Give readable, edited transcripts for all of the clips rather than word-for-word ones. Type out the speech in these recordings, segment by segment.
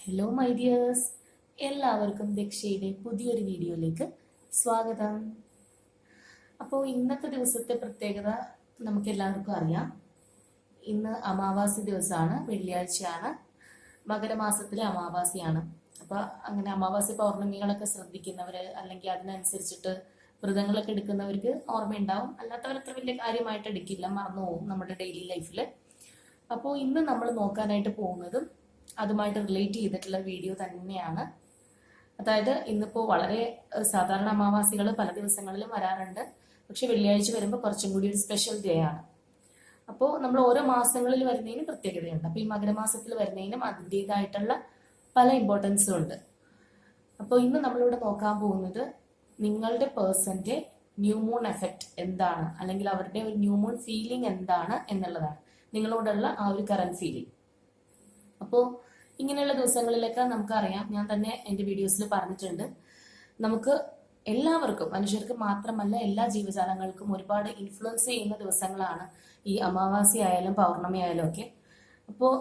Hello my dears, എല്ലാവർക്കും ദക്ഷയുടെ പുതിയൊരു വീഡിയോയിലേക്ക് സ്വാഗതം. അപ്പോൾ ഇന്നത്തെ ദിവസത്തെ പ്രത്യേകത നമുക്ക് എല്ലാവർക്കും അറിയാം. ഇന്ന് അമാവാസി ദിവസമാണ്, വെള്ളിയാഴ്ചയാണ്, മകരമാസത്തിലെ അമാവാസിയാണ്. അപ്പോൾ അങ്ങനെ അമാവാസി പൗർണമികളൊക്കെ ശ്രദ്ധിക്കുന്നവർ അല്ലെങ്കിൽ അതിനനുസരിച്ചിട്ട് വ്രതങ്ങളൊക്കെ എടുക്കുന്നവർക്ക് ഓർമ്മയുണ്ടാവും. അല്ലാത്തവരത്ര വലിയ കാര്യമായിട്ട് എടുക്കില്ല, മറന്നുപോകും നമ്മുടെ ഡെയിലി ലൈഫിൽ. അപ്പോൾ ഇന്ന് നമ്മൾ നോക്കാനായിട്ട് പോകുന്നതും അതുമായിട്ട് റിലേറ്റ് ചെയ്തിട്ടുള്ള വീഡിയോ തന്നെയാണ്. അതായത് ഇന്നിപ്പോൾ വളരെ സാധാരണ അമാവാസികൾ പല ദിവസങ്ങളിലും വരാറുണ്ട്, പക്ഷെ വെള്ളിയാഴ്ച വരുമ്പോൾ കുറച്ചും കൂടി ഒരു സ്പെഷ്യൽ ഡേ ആണ്. അപ്പോൾ നമ്മൾ ഓരോ മാസങ്ങളിൽ വരുന്നതിനും പ്രത്യേകതയുണ്ട്. അപ്പോൾ ഈ മകരമാസത്തിൽ വരുന്നതിനും അതിൻ്റെതായിട്ടുള്ള പല ഇമ്പോർട്ടൻസും ഉണ്ട്. അപ്പോൾ ഇന്ന് നമ്മളിവിടെ നോക്കാൻ പോകുന്നത് നിങ്ങളുടെ പേഴ്സന്റെ ന്യൂ മൂൺ എഫക്റ്റ് എന്താണ്, അല്ലെങ്കിൽ അവരുടെ ഒരു ന്യൂ മൂൺ ഫീലിംഗ് എന്താണ് എന്നുള്ളതാണ്, നിങ്ങളോടുള്ള ആ ഒരു കറന്റ് ഫീലിംഗ്. അപ്പോൾ ഇങ്ങനെയുള്ള ദിവസങ്ങളിലൊക്കെ നമുക്കറിയാം, ഞാൻ തന്നെ എൻ്റെ വീഡിയോസിൽ പറഞ്ഞിട്ടുണ്ട്, നമുക്ക് എല്ലാവർക്കും, മനുഷ്യർക്ക് മാത്രമല്ല എല്ലാ ജീവജാലങ്ങൾക്കും ഒരുപാട് ഇൻഫ്ലുവൻസ് ചെയ്യുന്ന ദിവസങ്ങളാണ് ഈ അമാവാസി ആയാലും പൗർണമി ആയാലും ഒക്കെ. അപ്പോൾ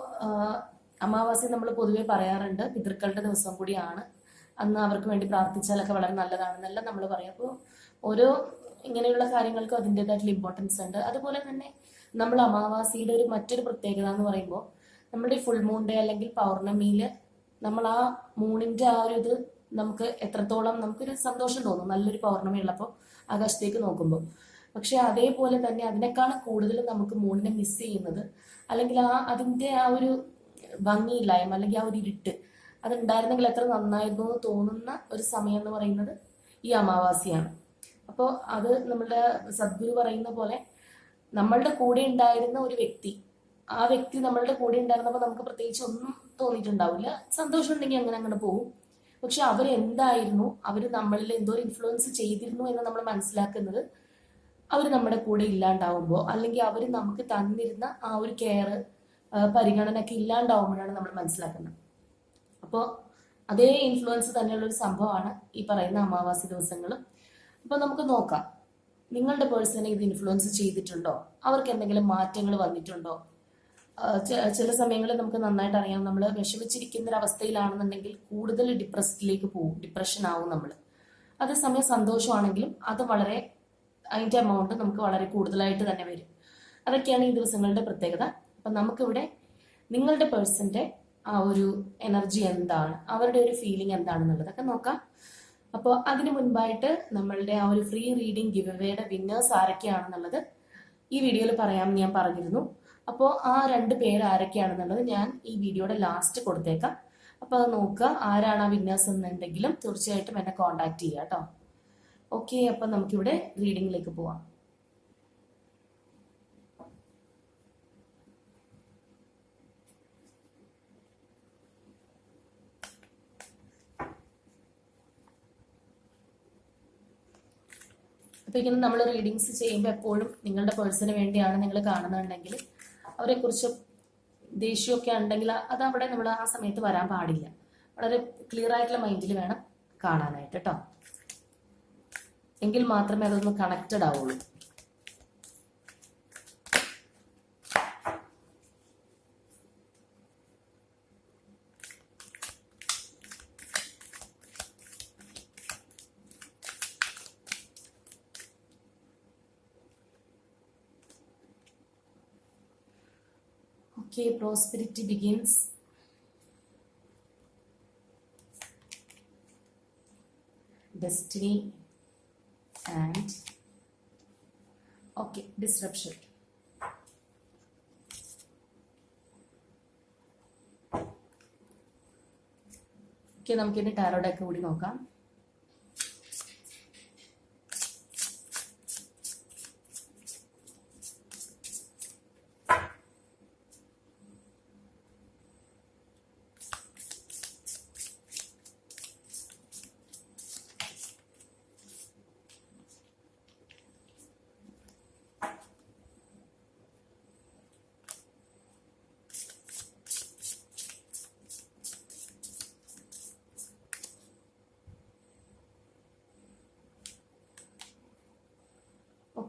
അമാവാസി നമ്മൾ പൊതുവെ പറയാറുണ്ട് പിതൃക്കളുടെ ദിവസം കൂടിയാണ്, അന്ന് അവർക്ക് വേണ്ടി പ്രാർത്ഥിച്ചാലൊക്കെ വളരെ നല്ലതാണെന്നെല്ലാം നമ്മൾ പറയും. അപ്പോൾ ഓരോ ഇങ്ങനെയുള്ള കാര്യങ്ങൾക്കും അതിൻ്റെതായിട്ടുള്ള ഇമ്പോർട്ടൻസ് ഉണ്ട്. അതുപോലെ തന്നെ നമ്മൾ അമാവാസിയുടെ മറ്റൊരു പ്രത്യേകത എന്ന് പറയുമ്പോൾ, നമ്മുടെ ഫുൾ മൂൺ ഡേ അല്ലെങ്കിൽ പൗർണമിയിൽ നമ്മൾ ആ മൂണിന്റെ ആ ഒരു ഇത് നമുക്ക് എത്രത്തോളം നമുക്കൊരു സന്തോഷം തോന്നും, നല്ലൊരു പൗർണമി ഉള്ളപ്പോൾ ആകാശത്തേക്ക് നോക്കുമ്പോൾ. പക്ഷെ അതേപോലെ തന്നെ അതിനേക്കാളും കൂടുതൽ നമുക്ക് മൂണിനെ മിസ് ചെയ്യുന്നത്, അല്ലെങ്കിൽ അതിന്റെ ആ ഒരു ഭംഗിയില്ലായ്മ അല്ലെങ്കിൽ ആ ഒരു ഇരുട്ട് അതുണ്ടായിരുന്നെങ്കിൽ എത്ര നന്നായിരുന്നു എന്ന് തോന്നുന്ന ഒരു സമയം എന്ന് പറയുന്നത് ഈ അമാവാസിയാണ്. അപ്പോൾ അത് നമ്മളുടെ സദ്ഗുരു പറയുന്ന പോലെ, നമ്മളുടെ കൂടെ ഉണ്ടായിരുന്ന ഒരു വ്യക്തി, ആ വ്യക്തി നമ്മളുടെ കൂടെ ഉണ്ടായിരുന്നപ്പോൾ നമുക്ക് പ്രത്യേകിച്ച് ഒന്നും തോന്നിയിട്ടുണ്ടാവില്ല, സന്തോഷം ഉണ്ടെങ്കിൽ അങ്ങനെ പോകും. പക്ഷെ അവരെന്തായിരുന്നു, അവർ നമ്മളിൽ എന്തോ ഒരു ഇൻഫ്ലുവൻസ് ചെയ്തിരുന്നു എന്ന് നമ്മൾ മനസ്സിലാക്കുന്നത് അവർ നമ്മുടെ കൂടെ ഇല്ലാണ്ടാവുമ്പോൾ, അല്ലെങ്കിൽ അവർ നമുക്ക് തന്നിരുന്ന ആ ഒരു കെയർ, പരിഗണന ഒക്കെ ഇല്ലാണ്ടാവുമ്പോഴാണ് നമ്മൾ മനസ്സിലാക്കുന്നത്. അപ്പോൾ അതേ ഇൻഫ്ലുവൻസ് തന്നെയുള്ള ഒരു സംഭവമാണ് ഈ പറയുന്ന അമാവാസി ദിവസങ്ങൾ. അപ്പോൾ നമുക്ക് നോക്കാം, നിങ്ങളുടെ പേഴ്സണെ ഇത് ഇൻഫ്ലുവൻസ് ചെയ്തിട്ടുണ്ടോ, അവർക്ക് എന്തെങ്കിലും മാറ്റങ്ങൾ വന്നിട്ടുണ്ടോ. ചില സമയങ്ങളിൽ നമുക്ക് നന്നായിട്ട് അറിയാം, നമ്മൾ വിഷമിച്ചിരിക്കുന്ന ഒരു അവസ്ഥയിലാണെന്നുണ്ടെങ്കിൽ കൂടുതൽ ഡിപ്രസ്ഡിലേക്ക് പോകും, ഡിപ്രഷൻ ആവും നമ്മൾ. അതേസമയം സന്തോഷമാണെങ്കിലും അത് വളരെ, അതിൻ്റെ എമൗണ്ട് നമുക്ക് വളരെ കൂടുതലായിട്ട് തന്നെ വരും. അതൊക്കെയാണ് ഈ ദിവസങ്ങളുടെ പ്രത്യേകത. അപ്പം നമുക്കിവിടെ നിങ്ങളുടെ പേഴ്സന്റെ ആ ഒരു എനർജി എന്താണ്, അവരുടെ ഒരു ഫീലിംഗ് എന്താണെന്നുള്ളതൊക്കെ നോക്കാം. അപ്പോൾ അതിനു മുൻപായിട്ട് നമ്മളുടെ ആ ഒരു ഫ്രീ റീഡിംഗ് ഗിവ് അവേയുടെ വിന്നേഴ്സ് ആരൊക്കെയാണെന്നുള്ളത് ഈ വീഡിയോയിൽ പറയാമെന്ന് ഞാൻ പറഞ്ഞിരുന്നു. അപ്പോൾ ആ 2 പേര് ആരൊക്കെയാണെന്നുള്ളത് ഞാൻ ഈ വീഡിയോയുടെ ലാസ്റ്റ് കൊടുത്തേക്കാം. അപ്പോൾ അത് നോക്കുക, ആരാണ് ആ വിന്നേഴ്സ് എന്നുണ്ടെങ്കിലും തീർച്ചയായിട്ടും എന്നെ കോൺടാക്ട് ചെയ്യുക കേട്ടോ. ഓക്കെ, അപ്പം നമുക്കിവിടെ റീഡിങ്ങിലേക്ക് പോവാം. അപ്പോൾ ഇങ്ങനെ നമ്മൾ റീഡിങ്സ് ചെയ്യുമ്പോൾ എപ്പോഴും നിങ്ങളുടെ പേഴ്സണിന് വേണ്ടിയാണ് നിങ്ങൾ കാണുന്നുണ്ടെങ്കിൽ, അവരെക്കുറിച്ച് ദേഷ്യമൊക്കെ ഉണ്ടെങ്കിൽ അത് അവിടെ നമ്മൾ ആ സമയത്ത് വരാൻ പാടില്ല. വളരെ ക്ലിയർ ആയിട്ടുള്ള മൈൻഡിൽ വേണം കാണാനായിട്ട് കേട്ടോ, എങ്കിൽ മാത്രമേ അതൊന്ന് കണക്റ്റഡ് ആവുള്ളൂ. Okay, prosperity begins. Destiny and okay, disruption. Okay, നമുക്കിനി ടാരോ ഡെക്ക് കൂടി നോക്കാം.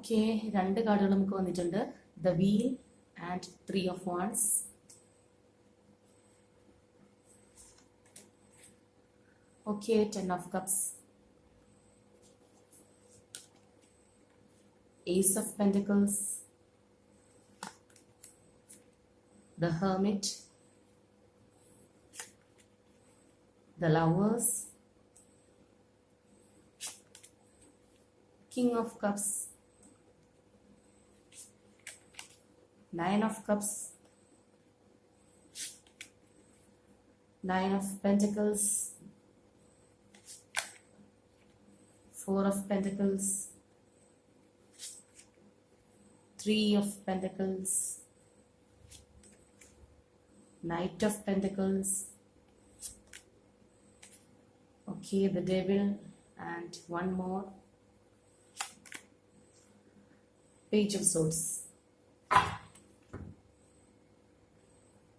ഓക്കെ, 2 കാർഡുകൾ നമുക്ക് വന്നിട്ടുണ്ട്, the wheel and 3 of Wands. Okay, Ten of Cups, Ace of Pentacles, the Hermit, the Lovers, King of Cups, Nine of Cups, Nine of Pentacles, Four of Pentacles, Three of Pentacles, Knight of Pentacles, okay, the Devil, and one more, Page of Swords.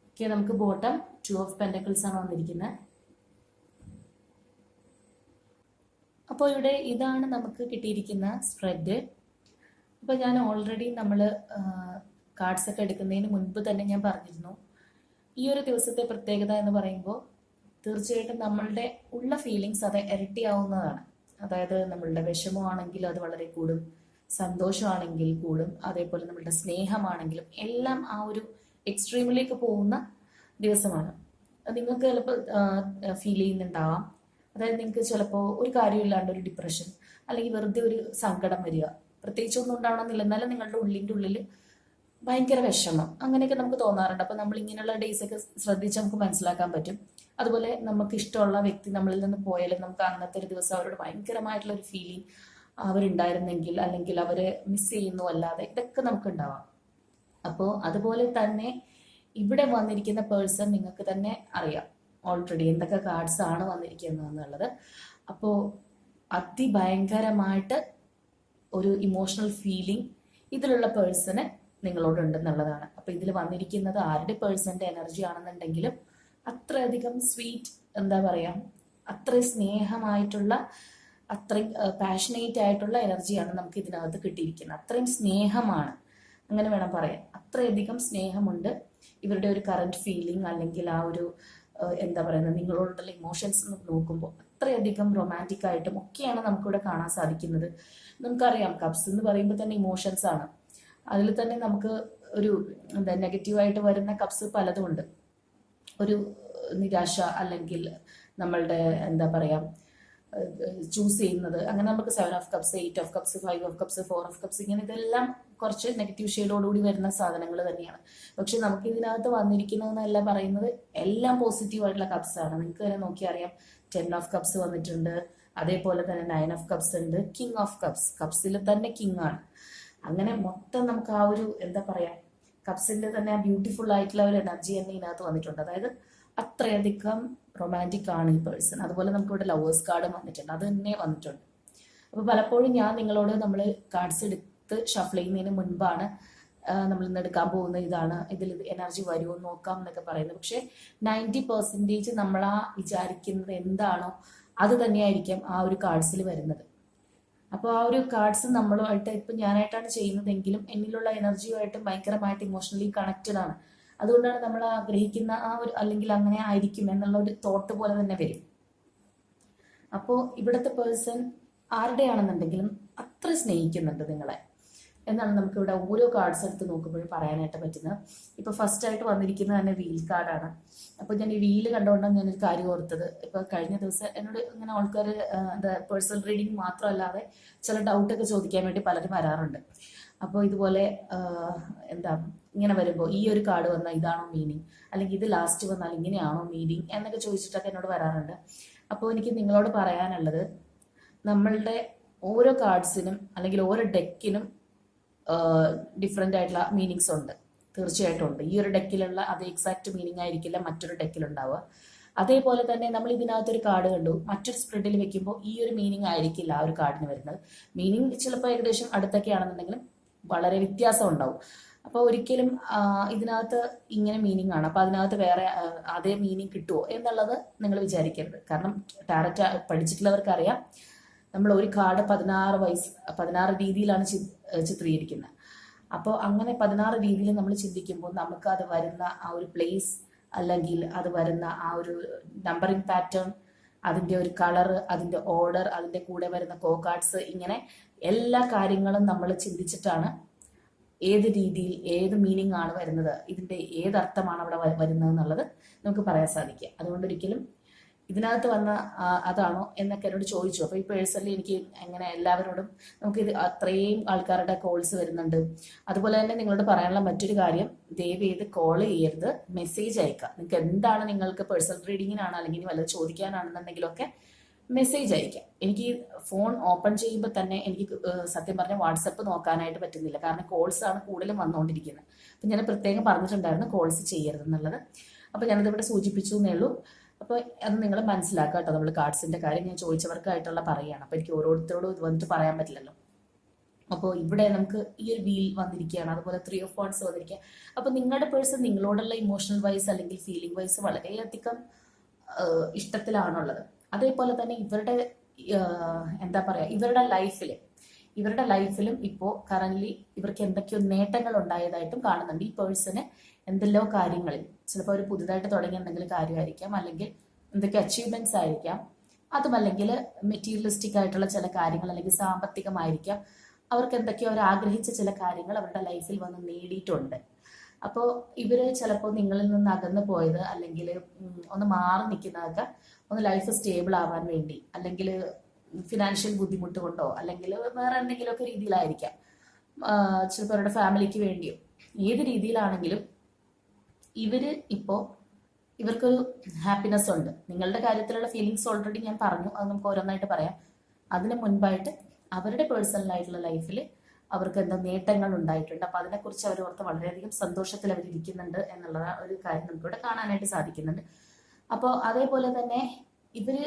Okay, നമുക്ക് bottom 2 of Pentacles ആണ് വന്നിരിക്കുന്നത്. അപ്പോൾ ഇവിടെ ഇതാണ് നമുക്ക് കിട്ടിയിരിക്കുന്ന spread. അപ്പോൾ ഞാൻ ഓൾറെഡി നമ്മൾ കാർഡ്സ് ഒക്കെ എടുക്കുന്നതിന് മുൻപ് തന്നെ ഞാൻ പറഞ്ഞിരുന്നു, ഈ ഒരു ദിവസത്തെ പ്രത്യേകത എന്ന് പറയുമ്പോൾ തീർച്ചയായിട്ടും നമ്മളുടെ ഉള്ള ഫീലിങ്സ് അത് ഇരട്ടിയാവുന്നതാണ്. അതായത് നമ്മളുടെ വിഷമമാണെങ്കിൽ അത് വളരെ കൂടും, സന്തോഷമാണെങ്കിൽ കൂടും, അതേപോലെ നമ്മളുടെ സ്നേഹമാണെങ്കിലും എല്ലാം ആ ഒരു എക്സ്ട്രീമിലേക്ക് പോകുന്ന ദിവസമാണ്. നിങ്ങൾക്ക് ചിലപ്പോൾ ഫീൽ ചെയ്യുന്നുണ്ടാവാം. അതായത് നിങ്ങൾക്ക് ചിലപ്പോൾ ഒരു കാര്യമില്ലാണ്ട് ഒരു ഡിപ്രഷൻ അല്ലെങ്കിൽ വെറുതെ ഒരു സങ്കടം വരിക, പ്രത്യേകിച്ച് ഒന്നും ഉണ്ടാവണമെന്നില്ല, എന്നാലും നിങ്ങളുടെ ഉള്ളിൻ്റെ ഉള്ളിൽ ഭയങ്കര വിഷമം, അങ്ങനെയൊക്കെ നമുക്ക് തോന്നാറുണ്ട്. അപ്പോൾ നമ്മൾ ഇങ്ങനെയുള്ള ഡേയ്സ് ഒക്കെ ശ്രദ്ധിച്ച് നമുക്ക് മനസ്സിലാക്കാൻ പറ്റും. അതുപോലെ നമുക്ക് ഇഷ്ടമുള്ള വ്യക്തി നമ്മളിൽ നിന്ന് പോയാലും നമുക്ക് അന്നത്തെ ഒരു ദിവസം അവരോട് ഭയങ്കരമായിട്ടുള്ള ഒരു ഫീലിംഗ് അവരുണ്ടായിരുന്നെങ്കിൽ, അല്ലെങ്കിൽ അവരെ മിസ് ചെയ്യുന്നു അല്ലാതെ, ഇതൊക്കെ നമുക്ക് ഉണ്ടാവാം. അപ്പോൾ അതുപോലെ തന്നെ ഇവിടെ വന്നിരിക്കുന്ന പേഴ്സൺ നിങ്ങൾക്ക് തന്നെ അറിയാം ഓൾറെഡി എന്തൊക്കെ കാർഡ്സ് ആണ് വന്നിരിക്കുന്നത് എന്നുള്ളത്. അപ്പോൾ അതിഭയങ്കരമായിട്ട് ഒരു ഇമോഷണൽ ഫീലിംഗ് ഇതിലുള്ള പേഴ്സണ് നിങ്ങളോടുണ്ടെന്നുള്ളതാണ്. അപ്പോൾ ഇതിൽ വന്നിരിക്കുന്നത് ആരുടെ പേഴ്സൻ്റെ എനർജി ആണെന്നുണ്ടെങ്കിലും അത്രയധികം സ്വീറ്റ്, എന്താ പറയുക, അത്രയും സ്നേഹമായിട്ടുള്ള, അത്രയും പാഷനേറ്റ് ആയിട്ടുള്ള എനർജിയാണ് നമുക്ക് ഇതിനകത്ത് കിട്ടിയിരിക്കുന്നത്. അത്രയും സ്നേഹമാണ്, അങ്ങനെ വേണം പറയാൻ. അത്രയധികം സ്നേഹമുണ്ട് ഇവരുടെ ഒരു കറന്റ് ഫീലിംഗ്, അല്ലെങ്കിൽ ആ ഒരു എന്താ പറയുന്നത്, നിങ്ങളോടുള്ള ഇമോഷൻസ് നോക്കുമ്പോൾ അത്രയധികം റൊമാൻറ്റിക് ആയിട്ടും ഒക്കെയാണ് നമുക്കിവിടെ കാണാൻ സാധിക്കുന്നത്. നമുക്കറിയാം കപ്സ് എന്ന് പറയുമ്പോൾ തന്നെ ഇമോഷൻസ് ആണ്. അതിൽ തന്നെ നമുക്ക് ഒരു എന്താ നെഗറ്റീവായിട്ട് വരുന്ന കപ്സ് പലതും ഉണ്ട്. ഒരു നിരാശ, അല്ലെങ്കിൽ നമ്മളുടെ എന്താ പറയുക ചൂസ് ചെയ്യുന്നത്, അങ്ങനെ നമുക്ക് 7 of Cups, 8 of Cups, 5 of Cups, 4 of Cups, ഇങ്ങനെ ഇതെല്ലാം കുറച്ച് നെഗറ്റീവ് ഷെയ്ഡോടുകൂടി വരുന്ന സാധനങ്ങൾ തന്നെയാണ്. പക്ഷെ നമുക്ക് ഇതിനകത്ത് വന്നിരിക്കുന്നതെന്നല്ല പറയുന്നത്, എല്ലാം പോസിറ്റീവായിട്ടുള്ള കപ്സ് ആണ്. നിങ്ങൾക്ക് തന്നെ നോക്കിയാൽ അറിയാം 10 of Cups വന്നിട്ടുണ്ട്, അതേപോലെ തന്നെ 9 of Cups ഉണ്ട്, King of Cups, കപ്സിൽ തന്നെ കിങ് ആണ്. അങ്ങനെ മൊത്തം നമുക്ക് ആ ഒരു എന്താ പറയുക കപ്സിന്റെ തന്നെ ആ ബ്യൂട്ടിഫുൾ ആയിട്ടുള്ള ഒരു എനർജി തന്നെ ഇതിനകത്ത് വന്നിട്ടുണ്ട്. അതായത് അത്രയധികം റൊമാൻറ്റിക് ആണ് ഈ പേഴ്സൺ. അതുപോലെ നമുക്കിവിടെ ലവേഴ്സ് കാർഡും വന്നിട്ടുണ്ട്, അത് തന്നെ വന്നിട്ടുണ്ട്. അപ്പോൾ പലപ്പോഴും ഞാൻ നിങ്ങളോട് നമ്മൾ കാർഡ്സ് എടുത്ത് ഷഫിൾ ചെയ്യുന്നതിന് മുൻപാണ് നമ്മൾ ഇന്ന് എടുക്കാൻ പോകുന്ന ഇതാണ്, ഇതിൽ എനർജി വരുമോ നോക്കാം എന്നൊക്കെ പറയുന്നത്. പക്ഷേ 90% നമ്മളാ വിചാരിക്കുന്നത് എന്താണോ അത് തന്നെയായിരിക്കും ആ ഒരു കാർഡ്സിൽ വരുന്നത്. അപ്പോൾ ആ ഒരു കാർഡ്സ് നമ്മളുമായിട്ട് ഇപ്പം ഞാനായിട്ടാണ് ചെയ്യുന്നതെങ്കിലും എന്നിലുള്ള എനർജിയുമായിട്ട് ഭയങ്കരമായിട്ട് ഇമോഷണലി കണക്റ്റഡ് ആണ്. അതുകൊണ്ടാണ് നമ്മൾ ആഗ്രഹിക്കുന്ന ആ ഒരു, അല്ലെങ്കിൽ അങ്ങനെ ആയിരിക്കും എന്നുള്ള ഒരു തോട്ട് പോലെ തന്നെ വരും. അപ്പോൾ ഇവിടുത്തെ പേഴ്സൺ ആരുടെയാണെന്നുണ്ടെങ്കിലും അത്ര സ്നേഹിക്കുന്നുണ്ട് നിങ്ങളെ എന്നാണ് നമുക്ക് ഇവിടെ ഓരോ കാർഡ്സ് എടുത്ത് നോക്കുമ്പോഴും പറയാനായിട്ട് പറ്റുന്നത്. ഇപ്പോൾ ഫസ്റ്റ് ആയിട്ട് വന്നിരിക്കുന്നത് തന്നെ വീൽ കാർഡാണ്. അപ്പോൾ ഞാൻ ഈ വീല് കണ്ടുകൊണ്ടാണ് ഞാനൊരു കാര്യം ഓർത്തത്. ഇപ്പോൾ കഴിഞ്ഞ ദിവസം എന്നോട് ഇങ്ങനെ ആൾക്കാർ എന്താ പേഴ്സണൽ റീഡിങ് മാത്രമല്ലാതെ ചില ഡൗട്ടൊക്കെ ചോദിക്കാൻ വേണ്ടി പലരും വരാറുണ്ട്. അപ്പോൾ ഇതുപോലെ എന്താ ഇങ്ങനെ വരുമ്പോൾ ഈ ഒരു കാർഡ് വന്നാൽ ഇതാണോ മീനിങ്, അല്ലെങ്കിൽ ഇത് ലാസ്റ്റ് വന്നാൽ ഇങ്ങനെയാണോ മീനിങ് എന്നൊക്കെ ചോദിച്ചിട്ടൊക്കെ എന്നോട് വരാറുണ്ട്. അപ്പോൾ എനിക്ക് നിങ്ങളോട് പറയാനുള്ളത്, നമ്മളുടെ ഓരോ കാർഡ്സിനും അല്ലെങ്കിൽ ഓരോ ഡെക്കിനും ഡിഫറെൻ്റ് ആയിട്ടുള്ള മീനിങ്സ് ഉണ്ട്, തീർച്ചയായിട്ടും ഉണ്ട്. ഈ ഒരു ഡെക്കിലുള്ള അത് എക്സാക്ട് മീനിങ് ആയിരിക്കില്ല മറ്റൊരു ഡെക്കിലുണ്ടാവുക. അതേപോലെ തന്നെ നമ്മൾ ഇതിനകത്തൊരു കാർഡ് കണ്ടു, മറ്റൊരു സ്പ്രെഡിൽ വെക്കുമ്പോൾ ഈ ഒരു മീനിങ് ആയിരിക്കില്ല ആ ഒരു കാർഡിന് വരുന്നത്. മീനിങ് ചിലപ്പോൾ ഏകദേശം അടുത്തൊക്കെ ആണെന്നുണ്ടെങ്കിലും വളരെ വ്യത്യാസം ഉണ്ടാവും. അപ്പോൾ ഒരിക്കലും ഇതിനകത്ത് ഇങ്ങനെ മീനിങ് ആണ്, അപ്പോൾ അതിനകത്ത് വേറെ അതേ മീനിങ് കിട്ടുമോ എന്നുള്ളത് നിങ്ങൾ വിചാരിക്കരുത്. കാരണം ടാരറ്റ് പഠിച്ചിട്ടുള്ളവർക്ക് അറിയാം, നമ്മൾ ഒരു കാർഡ് 16 രീതിയിലാണ് ചിത്രീകരിക്കുന്നത്. അപ്പോൾ അങ്ങനെ 16 രീതിയിൽ നമ്മൾ ചിന്തിക്കുമ്പോൾ നമുക്ക് അത് വരുന്ന ആ ഒരു പ്ലേസ്, അല്ലെങ്കിൽ അത് വരുന്ന ആ ഒരു നമ്പറിങ് പാറ്റേൺ, അതിൻ്റെ ഒരു കളറ്, അതിൻ്റെ ഓർഡർ, അതിൻ്റെ കൂടെ വരുന്ന കോ കാർഡ്സ്, ഇങ്ങനെ എല്ലാ കാര്യങ്ങളും നമ്മൾ ചിന്തിച്ചിട്ടാണ് ഏത് രീതിയിൽ ഏത് മീനിങ് ആണ് വരുന്നത്, ഇതിൻ്റെ ഏതർത്ഥമാണ് അവിടെ വരുന്നത് എന്നുള്ളത് നമുക്ക് പറയാൻ സാധിക്കുക. അതുകൊണ്ട് ഒരിക്കലും ഇതിനകത്ത് വന്ന അതാണോ എന്നൊക്കെ എന്നോട് ചോദിച്ചു. അപ്പോൾ ഈ പേഴ്സണലി എനിക്ക് എങ്ങനെ എല്ലാവരോടും നമുക്ക് ഇത് അത്രയും ആൾക്കാരുടെ കോൾസ് വരുന്നുണ്ട്. അതുപോലെ തന്നെ നിങ്ങളോട് പറയാനുള്ള മറ്റൊരു കാര്യം, ദയവ് ചെയ്ത് കോൾ ചെയ്യരുത്, മെസ്സേജ് അയക്കുക. നിങ്ങൾക്ക് എന്താണ്, നിങ്ങൾക്ക് പേഴ്സണൽ റീഡിങ്ങിനാണ് അല്ലെങ്കിൽ ഇനി വല്ലതും ചോദിക്കാനാണെന്നുണ്ടെങ്കിലൊക്കെ മെസ്സേജ് അയക്കാം. എനിക്ക് ഫോൺ ഓപ്പൺ ചെയ്യുമ്പോൾ തന്നെ എനിക്ക് സത്യം പറഞ്ഞാൽ വാട്സപ്പ് നോക്കാനായിട്ട് പറ്റുന്നില്ല, കാരണം കോൾസ് ആണ് കൂടുതലും വന്നുകൊണ്ടിരിക്കുന്നത്. അപ്പം ഞാൻ പ്രത്യേകം പറഞ്ഞിട്ടുണ്ടായിരുന്നു കോൾസ് ചെയ്യരുതെന്നുള്ളത്. അപ്പോൾ ഞാനതിവിടെ സൂചിപ്പിച്ചു എന്നേ ഉള്ളൂ. അപ്പോൾ അത് നിങ്ങൾ മനസ്സിലാക്കുക കേട്ടോ. നമ്മൾ കാർഡ്സിൻ്റെ കാര്യം ഞാൻ ചോദിച്ചവർക്കായിട്ടുള്ള പറയുകയാണ്. അപ്പോൾ എനിക്ക് ഓരോരുത്തരോടും ഇത് വന്നിട്ട് പറയാൻ പറ്റില്ലല്ലോ. അപ്പോൾ ഇവിടെ നമുക്ക് ഈ ഒരു വീൽ വന്നിരിക്കുകയാണ്, അതുപോലെ 3 of Wands വന്നിരിക്കുക. അപ്പോൾ നിങ്ങളുടെ പേഴ്സൺ നിങ്ങളോടുള്ള ഇമോഷണൽ വൈസ് അല്ലെങ്കിൽ ഫീലിംഗ് വൈസ് വളരെയധികം ഇഷ്ടത്തിലാണുള്ളത്. അതേപോലെ തന്നെ ഇവരുടെ എന്താ പറയുക, ഇവരുടെ ലൈഫിലും ഇപ്പോൾ കറന്റ് ഇവർക്ക് എന്തൊക്കെയോ നേട്ടങ്ങൾ ഉണ്ടായതായിട്ടും കാണുന്നുണ്ട്. ഈ പേഴ്സണ് എന്തെല്ലോ കാര്യങ്ങളിൽ ചിലപ്പോൾ അവർ പുതുതായിട്ട് തുടങ്ങിയ എന്തെങ്കിലും കാര്യമായിരിക്കാം, അല്ലെങ്കിൽ എന്തൊക്കെ അച്ചീവ്മെന്റ്സ് ആയിരിക്കാം, അതുമല്ലെങ്കിൽ മെറ്റീരിയലിസ്റ്റിക് ആയിട്ടുള്ള ചില കാര്യങ്ങൾ, അല്ലെങ്കിൽ സാമ്പത്തികമായിരിക്കാം. അവർക്ക് എന്തൊക്കെയോ അവർ ആഗ്രഹിച്ച ചില കാര്യങ്ങൾ അവരുടെ ലൈഫിൽ വന്ന് നേടിയിട്ടുണ്ട്. അപ്പോൾ ഇവര് ചിലപ്പോൾ നിങ്ങളിൽ നിന്ന് അകന്നു പോയത്, അല്ലെങ്കിൽ ഒന്ന് മാറി നിൽക്കുന്നതൊക്കെ ഒന്ന് ലൈഫ് സ്റ്റേബിൾ ആവാൻ വേണ്ടി, അല്ലെങ്കിൽ ഫിനാൻഷ്യൽ ബുദ്ധിമുട്ട് കൊണ്ടോ, അല്ലെങ്കിൽ വേറെ എന്തെങ്കിലുമൊക്കെ രീതിയിലായിരിക്കാം. ചിലപ്പോൾ അവരുടെ ഫാമിലിക്ക് വേണ്ടിയോ, ഏത് രീതിയിലാണെങ്കിലും ഇവർക്കൊരു ഹാപ്പിനെസ് ഉണ്ട്. നിങ്ങളുടെ കാര്യത്തിലുള്ള ഫീലിങ്സ് ഓൾറെഡി ഞാൻ പറഞ്ഞു, അത് നമുക്ക് ഓരോന്നായിട്ട് പറയാം. അതിന് മുൻപായിട്ട് അവരുടെ പേഴ്സണലായിട്ടുള്ള ലൈഫിൽ അവർക്ക് എന്താ നേട്ടങ്ങൾ ഉണ്ടായിട്ടുണ്ട്. അപ്പൊ അതിനെക്കുറിച്ച് അവർ ഓർത്ത് വളരെയധികം സന്തോഷത്തിൽ അവരിയ്ക്കുന്നുണ്ട് എന്നുള്ള ഒരു കാര്യം നമുക്കിവിടെ കാണാനായിട്ട് സാധിക്കുന്നുണ്ട്. അപ്പോൾ അതേപോലെ തന്നെ ഇവര്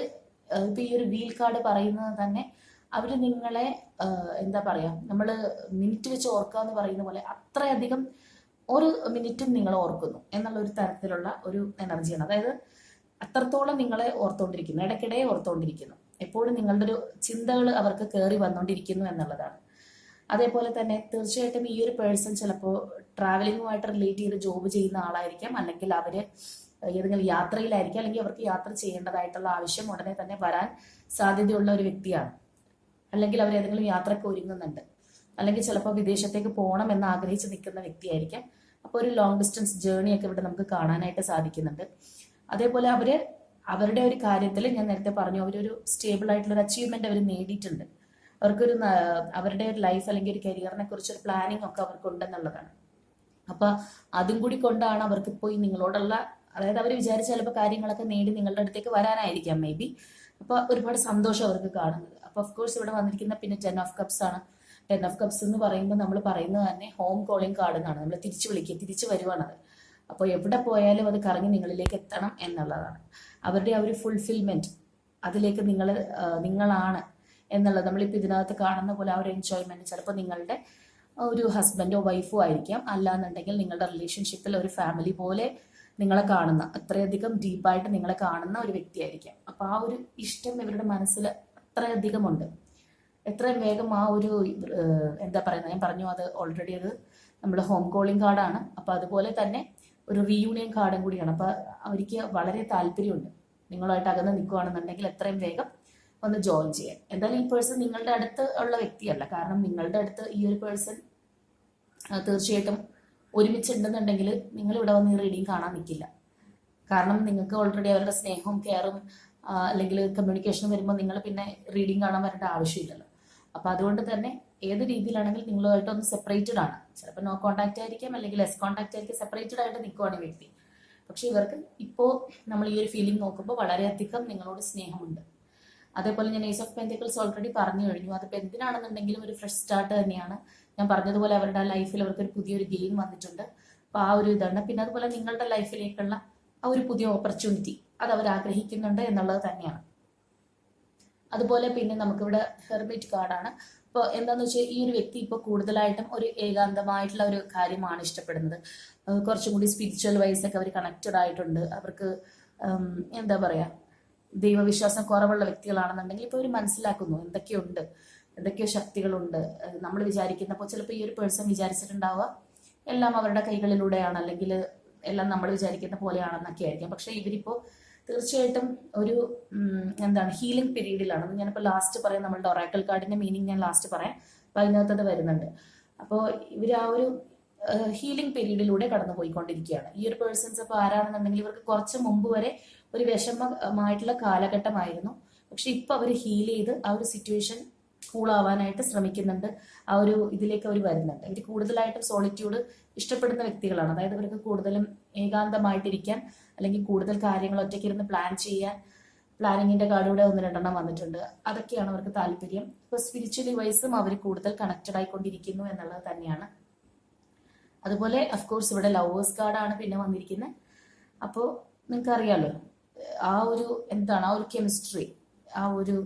ഇപ്പൊ ഈ ഒരു വീൽ കാർഡ് പറയുന്നത് തന്നെ അവര് നിങ്ങളെ എന്താ പറയാ, നമ്മള് മിനിറ്റ് വെച്ച് ഓർക്കുക എന്ന് പറയുന്ന പോലെ അത്രയധികം ഒരു മിനിറ്റും നിങ്ങൾ ഓർക്കുന്നു എന്നുള്ള ഒരു തരത്തിലുള്ള ഒരു എനർജിയാണ്. അതായത് അത്രത്തോളം നിങ്ങളെ ഓർത്തുകൊണ്ടിരിക്കുന്നു, ഇടയ്ക്കിടെ ഓർത്തുകൊണ്ടിരിക്കുന്നു, എപ്പോഴും നിങ്ങളുടെ ഒരു ചിന്തകൾ അവർക്ക് കയറി വന്നുകൊണ്ടിരിക്കുന്നു എന്നുള്ളതാണ്. അതേപോലെ തന്നെ തീർച്ചയായിട്ടും ഈ ഒരു പേഴ്സൺ ചിലപ്പോൾ ട്രാവലിങ്ങുമായിട്ട് റിലേറ്റ് ചെയ്ത് ജോബ് ചെയ്യുന്ന ആളായിരിക്കാം, അല്ലെങ്കിൽ അവര് ഏതെങ്കിലും യാത്രയിലായിരിക്കാം, അല്ലെങ്കിൽ അവർക്ക് യാത്ര ചെയ്യേണ്ടതായിട്ടുള്ള ആവശ്യം ഉടനെ തന്നെ വരാൻ സാധ്യതയുള്ള ഒരു വ്യക്തിയാണ്, അല്ലെങ്കിൽ അവർ ഏതെങ്കിലും യാത്രയ്ക്ക് ഒരുങ്ങുന്നുണ്ട്, അല്ലെങ്കിൽ ചിലപ്പോൾ വിദേശത്തേക്ക് പോകണം എന്ന് ആഗ്രഹിച്ച് നിൽക്കുന്ന വ്യക്തിയായിരിക്കാം. അപ്പോൾ ഒരു ലോങ് ഡിസ്റ്റൻസ് ജേർണി ഒക്കെ ഇവിടെ നമുക്ക് കാണാനായിട്ട് സാധിക്കുന്നുണ്ട്. അതേപോലെ അവരുടെ ഒരു കാര്യത്തിൽ ഞാൻ നേരത്തെ പറഞ്ഞു, അവരൊരു സ്റ്റേബിൾ ആയിട്ടുള്ള ഒരു അച്ചീവ്മെന്റ് അവർ നേടിയിട്ടുണ്ട്. അവർക്കൊരു അവരുടെ ഒരു ലൈഫ് അല്ലെങ്കിൽ ഒരു കരിയറിനെ കുറിച്ചൊരു പ്ലാനിങ് ഒക്കെ അവർക്കുണ്ടെന്നുള്ളതാണ്. അപ്പൊ അതും കൂടി കൊണ്ടാണ് അവർക്ക് ഇപ്പോൾ നിങ്ങളോടുള്ള, അതായത് അവർ വിചാരിച്ച ചിലപ്പോൾ കാര്യങ്ങളൊക്കെ നേടി നിങ്ങളുടെ അടുത്തേക്ക് വരാനായിരിക്കാം മേ ബി. അപ്പൊ ഒരുപാട് സന്തോഷം അവർക്ക് കാണുന്നത്. അപ്പൊ ഓഫ് കോഴ്സ് ഇവിടെ വന്നിരിക്കുന്ന പിന്നെ 10 of Cups ആണ്. 10 of Cups എന്ന് പറയുമ്പോൾ നമ്മൾ പറയുന്നത് തന്നെ ഹോം കോളിംഗ് കാർഡ് എന്നാണ്. നമ്മൾ തിരിച്ചു വിളിക്കുക, തിരിച്ചു വരുവാണത്. അപ്പോൾ എവിടെ പോയാലും അത് കറങ്ങി നിങ്ങളിലേക്ക് എത്തണം എന്നുള്ളതാണ് അവരുടെ ആ ഒരു ഫുൾഫിൽമെന്റ്. അതിലേക്ക് നിങ്ങളാണ് എന്നുള്ളത് നമ്മളിപ്പോൾ ഇതിനകത്ത് കാണുന്ന പോലെ ആ ഒരു എൻജോയ്മെന്റ് ചിലപ്പോൾ നിങ്ങളുടെ ഒരു ഹസ്ബൻഡോ വൈഫോ ആയിരിക്കാം, അല്ലാന്നുണ്ടെങ്കിൽ നിങ്ങളുടെ റിലേഷൻഷിപ്പിൽ ഒരു ഫാമിലി പോലെ നിങ്ങളെ കാണുന്ന, അത്രയധികം ഡീപ്പായിട്ട് നിങ്ങളെ കാണുന്ന ഒരു വ്യക്തിയായിരിക്കാം. അപ്പൊ ആ ഒരു ഇഷ്ടം ഇവരുടെ മനസ്സിൽ അത്രയധികം ഉണ്ട്. എത്രയും വേഗം ആ ഒരു എന്താ പറയുന്നത്, ഞാൻ പറഞ്ഞു അത് ഓൾറെഡി അത് നമ്മുടെ ഹോം കോളിംഗ് കാർഡാണ്. അപ്പൊ അതുപോലെ തന്നെ ഒരു റീയൂണിയൻ കാർഡും കൂടിയാണ്. അപ്പൊ അവർക്ക് വളരെ താല്പര്യമുണ്ട് നിങ്ങളുമായിട്ട് അകന്ന് നിൽക്കുകയാണെന്നുണ്ടെങ്കിൽ എത്രയും വേഗം ഒന്ന് ജോയിൻ ചെയ്യാൻ. എന്തായാലും ഈ പേഴ്സൺ നിങ്ങളുടെ അടുത്ത് ഉള്ള വ്യക്തിയല്ല, കാരണം നിങ്ങളുടെ അടുത്ത് ഈ ഒരു പേഴ്സൺ തീർച്ചയായിട്ടും ഒരുമിച്ചുണ്ടെന്നുണ്ടെങ്കിൽ നിങ്ങൾ ഇവിടെ വന്ന് ഈ റീഡിങ് കാണാൻ നിൽക്കില്ല. കാരണം നിങ്ങൾക്ക് ഓൾറെഡി അവരുടെ സ്നേഹവും കെയറും അല്ലെങ്കിൽ കമ്മ്യൂണിക്കേഷനും വരുമ്പോൾ നിങ്ങൾ പിന്നെ റീഡിങ് കാണാൻ വരേണ്ട ആവശ്യമില്ലല്ലോ. അപ്പൊ അതുകൊണ്ട് തന്നെ ഏത് രീതിയിലാണെങ്കിൽ നിങ്ങളുമായിട്ട് ഒന്ന് സെപ്പറേറ്റഡ് ആണ്. ചിലപ്പോൾ നോ കോൺടാക്ട് ആയിരിക്കാം, അല്ലെങ്കിൽ ലെസ് കോൺടാക്ട് ആയിരിക്കും, സെപ്പറേറ്റഡ് ആയിട്ട് നിൽക്കുവാണ് ഈ വ്യക്തി. പക്ഷെ ഇവർക്ക് ഇപ്പോൾ നമ്മൾ ഈ ഒരു ഫീലിംഗ് നോക്കുമ്പോൾ വളരെയധികം നിങ്ങളോട് സ്നേഹമുണ്ട്. അതേപോലെ ഞാൻ ഏസ് ഓഫ് പെന്റിക്കിൾസ് ഓൾറെഡി പറഞ്ഞു കഴിഞ്ഞു. അതിപ്പോൾ എന്തിനാണെന്നുണ്ടെങ്കിലും ഒരു ഫ്രഷ് സ്റ്റാർട്ട് തന്നെയാണ്. ഞാൻ പറഞ്ഞതുപോലെ അവരുടെ ലൈഫിൽ അവർക്ക് ഒരു പുതിയൊരു ഗെയിം വന്നിട്ടുണ്ട്. അപ്പൊ ആ ഒരു ഇതാണ്. പിന്നെ അതുപോലെ നിങ്ങളുടെ ലൈഫിലേക്കുള്ള ആ ഒരു പുതിയ ഓപ്പർച്യൂണിറ്റി അത് അവർ ആഗ്രഹിക്കുന്നുണ്ട് എന്നുള്ളത് തന്നെയാണ്. അതുപോലെ പിന്നെ നമുക്കിവിടെ ഹെർമിറ്റ് കാർഡാണ്. അപ്പോൾ എന്താന്ന് വെച്ചാൽ ഈ ഒരു വ്യക്തി ഇപ്പോൾ കൂടുതലായിട്ടും ഒരു ഏകാന്തമായിട്ടുള്ള ഒരു കാര്യമാണ് ഇഷ്ടപ്പെടുന്നത്. കുറച്ചും കൂടി സ്പിരിച്വൽ വൈസ് ഒക്കെ അവർ കണക്റ്റഡ് ആയിട്ടുണ്ട്. അവർക്ക് എന്താ പറയാ, ദൈവവിശ്വാസം കുറവുള്ള വ്യക്തികളാണെന്നുണ്ടെങ്കിൽ ഇപ്പോൾ അവർ മനസ്സിലാക്കുന്നു എന്തൊക്കെയോ ശക്തികളുണ്ട്. നമ്മൾ വിചാരിക്കുന്നപ്പോൾ ചിലപ്പോൾ ഈ ഒരു പേഴ്സൺ വിചാരിച്ചിട്ടുണ്ടാവുക എല്ലാം അവരുടെ കൈകളിലൂടെയാണ്, അല്ലെങ്കിൽ എല്ലാം നമ്മൾ വിചാരിക്കുന്ന പോലെയാണെന്നൊക്കെ ആയിരിക്കും. പക്ഷെ ഇവരിപ്പോൾ തീർച്ചയായിട്ടും ഒരു എന്താണ് ഹീലിംഗ് പീരീഡിലാണ്. ഞാനിപ്പോൾ ലാസ്റ്റ് പറയാം, നമ്മളുടെ ഒറാക്കിൾ കാർഡിന്റെ മീനിങ് ഞാൻ ലാസ്റ്റ് പറയാം. അപ്പം അതിനകത്തത് വരുന്നുണ്ട്. അപ്പോൾ ഇവർ ആ ഒരു ഹീലിംഗ് പീരീഡിലൂടെ കടന്നു പോയിക്കൊണ്ടിരിക്കുകയാണ് ഈ ഒരു പേഴ്സൺസ്. അപ്പോൾ ആരാണെന്നുണ്ടെങ്കിൽ ഇവർക്ക് കുറച്ച് മുമ്പ് വരെ ഒരു വിഷമമായിട്ടുള്ള കാലഘട്ടമായിരുന്നു. പക്ഷെ ഇപ്പൊ അവർ ഹീൽ ചെയ്ത് ആ ഒരു സിറ്റുവേഷൻ കൂളാവാനായിട്ട് ശ്രമിക്കുന്നുണ്ട്. ആ ഒരു ഇതിലേക്ക് അവർ വരുന്നുണ്ട്. ഇവർ കൂടുതലായിട്ടും സോളിറ്റ്യൂഡ് ഇഷ്ടപ്പെടുന്ന വ്യക്തികളാണ്. അതായത് ഇവർക്ക് കൂടുതലും ഏകാന്തമായിട്ടിരിക്കാൻ, അല്ലെങ്കിൽ കൂടുതൽ കാര്യങ്ങൾ ഒറ്റയ്ക്ക് ഇരുന്ന് പ്ലാൻ ചെയ്യാൻ, പ്ലാനിങ്ങിന്റെ കാർഡൂടെ 1-2 വന്നിട്ടുണ്ട്. അതൊക്കെയാണ് അവർക്ക് താല്പര്യം. ഇപ്പൊ സ്പിരിച്വലി വൈസും അവർ കൂടുതൽ കണക്റ്റഡ് ആയിക്കൊണ്ടിരിക്കുന്നു എന്നുള്ളത് തന്നെയാണ്. അതുപോലെ അഫ്കോഴ്സ് ഇവിടെ ലവേഴ്സ് കാർഡാണ് പിന്നെ വന്നിരിക്കുന്നത്. അപ്പോൾ നിങ്ങൾക്ക് അറിയാലോ ആ ഒരു എന്താണ് ആ ഒരു കെമിസ്ട്രി, ആ ഒരു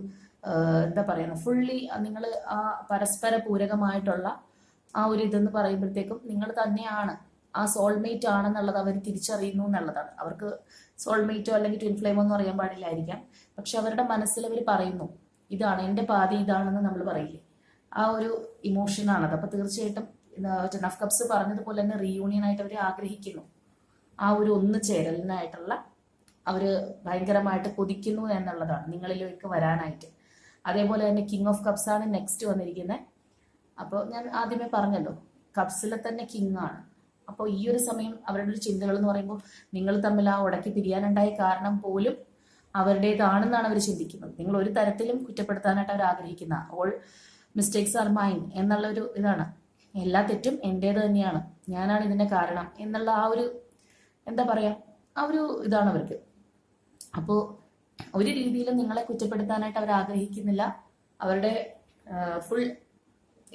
എന്താ പറയുന്നത്, ഫുള്ളി നിങ്ങൾ ആ പരസ്പര പൂരകമായിട്ടുള്ള ആ ഒരു ഇതെന്ന് പറയുമ്പോഴത്തേക്കും നിങ്ങൾ തന്നെയാണ് ആ സോൾമേറ്റ് ആണെന്നുള്ളത് അവർ തിരിച്ചറിയുന്നു എന്നുള്ളതാണ്. അവർക്ക് സോൾമേറ്റോ അല്ലെങ്കിൽ ട്വിൻ ഫ്ലെയിമോ ഒന്നും അറിയാൻ പാടില്ലായിരിക്കാം. പക്ഷെ അവരുടെ മനസ്സിൽ അവർ പറയുന്നു ഇതാണ് എൻ്റെ പാതി, ഇതാണെന്ന് നമ്മൾ പറയില്ലേ, ആ ഒരു ഇമോഷനാണത്. അപ്പൊ തീർച്ചയായിട്ടും 10 ഓഫ് കപ്സ് പറഞ്ഞതുപോലെ തന്നെ റീയൂണിയൻ ആയിട്ട് അവർ ആഗ്രഹിക്കുന്നു. ആ ഒരു ഒന്നുചേരലിനായിട്ടുള്ള അവര് ഭയങ്കരമായിട്ട് കൊതിക്കുന്നു എന്നുള്ളതാണ് നിങ്ങളിലേക്ക് വരാനായിട്ട്. അതേപോലെ തന്നെ കിങ് ഓഫ് കപ്സ് ആണ് നെക്സ്റ്റ് വന്നിരിക്കുന്നത്. അപ്പോൾ ഞാൻ ആദ്യമേ പറഞ്ഞല്ലോ കപ്സിലെ തന്നെ കിങ് ആണ്. അപ്പോൾ ഈ ഒരു സമയം അവരുടെ ഒരു ചിന്തകൾ എന്ന് പറയുമ്പോൾ നിങ്ങൾ തമ്മിൽ ആ ഉടക്കി പിരിയാനുണ്ടായ കാരണം പോലും അവരുടേതാണെന്നാണ് അവർ ചിന്തിക്കുന്നത്. നിങ്ങൾ ഒരു തരത്തിലും കുറ്റപ്പെടുത്താനായിട്ട് അവർ ആഗ്രഹിക്കുന്ന ഓൾ മിസ്റ്റേക്സ് ആർ മൈൻ എന്നുള്ള ഒരു ഇതാണ്. എല്ലാ തെറ്റും എൻ്റേത് തന്നെയാണ്, ഞാനാണ് ഇതിന്റെ കാരണം എന്നുള്ള ആ ഒരു എന്താ പറയാ ആ ഒരു ഇതാണ് അവർക്ക്. അപ്പോൾ ഒരു രീതിയിലും നിങ്ങളെ കുറ്റപ്പെടുത്താനായിട്ട് അവർ ആഗ്രഹിക്കുന്നില്ല. അവരുടെ ഫുൾ